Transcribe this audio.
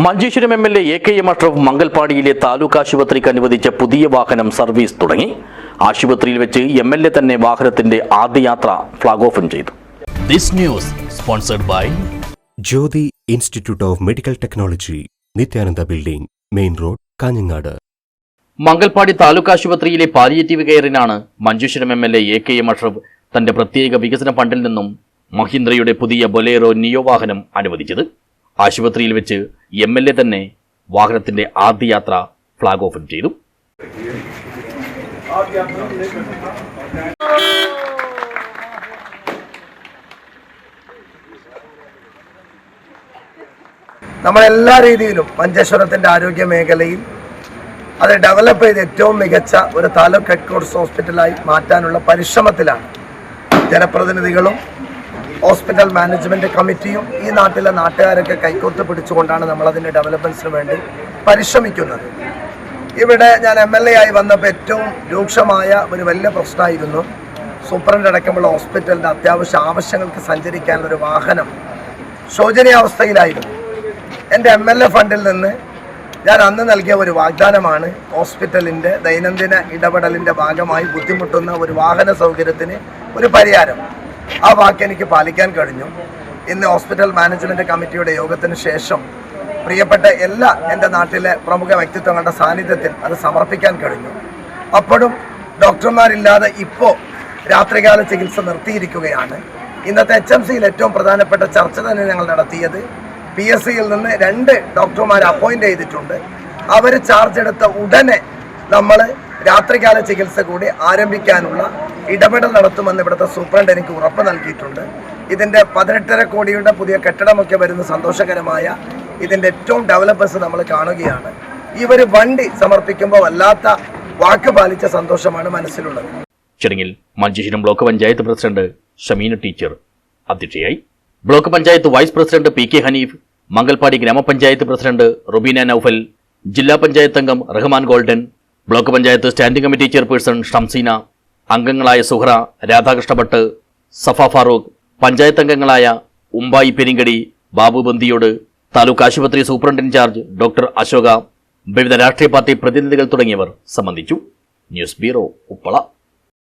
Manjeshwaram MLA. AKM. Ashraf മംഗൽപാടിയിലെ taluk ആശുപത്രിക്ക് അനുവദിച്ച പുതിയ വാഹനം സർവീസ് തുടങ്ങി. ആശുപത്രിയിൽ വെച്ച് എം.എൽ.എ. തന്നെ വാഹനത്തിന്റെ ആദ്യ യാത്ര ഫ്ലാഗ് ഓഫ് ചെയ്തു. This news sponsored by Jyothi institute of medical technology, Nithyananda building, main road, Kanhangad. Mangalpady taluk ആശുപത്രിയിലെ പാലിയേറ്റീവ് കെയറിനാണ് മഞ്ചേശ്വരം എം.എൽ.എ. എ.കെ.എം. അഷ്റഫ് തന്റെ പ്രത്യേക വികസന ഫണ്ടിൽ നിന്നും മഹീന്ദ്രയുടെ പുതിയ ബൊലേറോ നിയോ വാഹനം അനുവദിച്ചത്. ആശുപത്രിയിൽ വെച്ച് എം.എൽ.എ. തന്നെ വാഹനത്തിന്റെ ആദ്യ യാത്ര ഫ്ലാഗ് ഓഫ് ചെയ്തു. നമ്മളെല്ലാ രീതിയിലും മഞ്ചേശ്വരത്തിന്റെ ആരോഗ്യ മേഖലയിൽ അത് ഡെവലപ്പ് ചെയ്ത് ഏറ്റവും മികച്ച ഒരു താലൂക്ക് ഹെഡ്ക്വാർട്ടേഴ്സ് ഹോസ്പിറ്റലായി മാറ്റാനുള്ള പരിശ്രമത്തിലാണ് ജനപ്രതിനിധികളും ഹോസ്പിറ്റൽ മാനേജ്മെന്റ് കമ്മിറ്റിയും ഈ നാട്ടിലെ നാട്ടുകാരൊക്കെ കൈകോർത്ത് പിടിച്ചുകൊണ്ടാണ് നമ്മളതിൻ്റെ ഡെവലപ്മെൻറ്റ്സിന് വേണ്ടി പരിശ്രമിക്കുന്നത്. ഇവിടെ ഞാൻ എം.എൽ.എ. ആയി വന്നപ്പോൾ ഏറ്റവും രൂക്ഷമായ ഒരു വലിയ പ്രശ്നമായിരുന്നു സൂപ്രണ്ട് അടക്കമുള്ള ഹോസ്പിറ്റലിൻ്റെ അത്യാവശ്യ ആവശ്യങ്ങൾക്ക് സഞ്ചരിക്കാനുള്ളൊരു വാഹനം ശോചനീയാവസ്ഥയിലായിരുന്നു. എൻ്റെ എം.എൽ.എ. ഫണ്ടിൽ നിന്ന് ഞാൻ അന്ന് നൽകിയ ഒരു വാഗ്ദാനമാണ് ഹോസ്പിറ്റലിൻ്റെ ദൈനംദിന ഇടപെടലിൻ്റെ ഭാഗമായി ബുദ്ധിമുട്ടുന്ന ഒരു വാഹന സൗകര്യത്തിന് ഒരു പരിഹാരം. ആ വാക്ക് എനിക്ക് പാലിക്കാൻ കഴിഞ്ഞു. ഇന്ന് ഹോസ്പിറ്റൽ മാനേജ്മെൻറ്റ് കമ്മിറ്റിയുടെ യോഗത്തിന് ശേഷം പ്രിയപ്പെട്ട എല്ലാ എൻ്റെ നാട്ടിലെ പ്രമുഖ വ്യക്തിത്വങ്ങളുടെ സാന്നിധ്യത്തിൽ അത് സമർപ്പിക്കാൻ കഴിഞ്ഞു. അപ്പോഴും ഡോക്ടർമാരില്ലാതെ ഇപ്പോൾ രാത്രികാല ചികിത്സ നിർത്തിയിരിക്കുകയാണ്. ഇന്നത്തെ HMCയിൽ ഏറ്റവും പ്രധാനപ്പെട്ട ചർച്ച തന്നെ ഞങ്ങൾ നടത്തിയത് PSCയിൽ നിന്ന് 2 ഡോക്ടർമാരെ അപ്പോയിൻ്റ് ചെയ്തിട്ടുണ്ട്. അവർ ചാർജ് എടുത്ത ഉടനെ നമ്മൾ രാത്രികാല ചികിത്സ കൂടി ആരംഭിക്കാനുള്ള ഇടപെടൽ നടത്തുമെന്ന് ഇവിടുത്തെ സൂപ്രണ്ട് എനിക്ക് ഉറപ്പ് നൽകിയിട്ടുണ്ട്. ഇതിൻ്റെ 18.5 കോടിയുടെ പുതിയ കെട്ടിടമൊക്കെ വരുന്ന സന്തോഷകരമായ ഇതിൻ്റെ ഏറ്റവും ഡെവലപ്പേഴ്സ് നമ്മൾ കാണുകയാണ്. ഈ ഒരു വണ്ടി സമർപ്പിക്കുമ്പോൾ വല്ലാത്ത വാക്ക് പാലിച്ച സന്തോഷമാണ് മനസ്സിലുള്ളത്. ചടങ്ങിൽ Manjeshwaram block panchayat president Shameena teacher അധ്യക്ഷയായി. Block panchayat vice president P.K. Haneef, Mangalpady ഗ്രാമപഞ്ചായത്ത് പ്രസിഡന്റ് റുബീന നൌഫൽ, ജില്ലാ പഞ്ചായത്ത് അംഗം Rahman Golden, block panchayat standing committee chairperson Shamseena, അംഗങ്ങളായ സുഹ്റ, രാധാകൃഷ്ണ ഭട്ട്, സഫ ഫാറൂഖ്, പഞ്ചായത്ത് അംഗങ്ങളായ ഉമ്പായി പെരിങ്കടി, ബാബു ബന്ദിയോട്, താലൂക്ക് ആശുപത്രി സൂപ്രണ്ട് ഇൻചാർജ് ഡോക്ടർ അശോക, വിവിധ രാഷ്ട്രീയ പാർട്ടി പ്രതിനിധികൾ തുടങ്ങിയവർ സംബന്ധിച്ചു. News bureau, Uppala.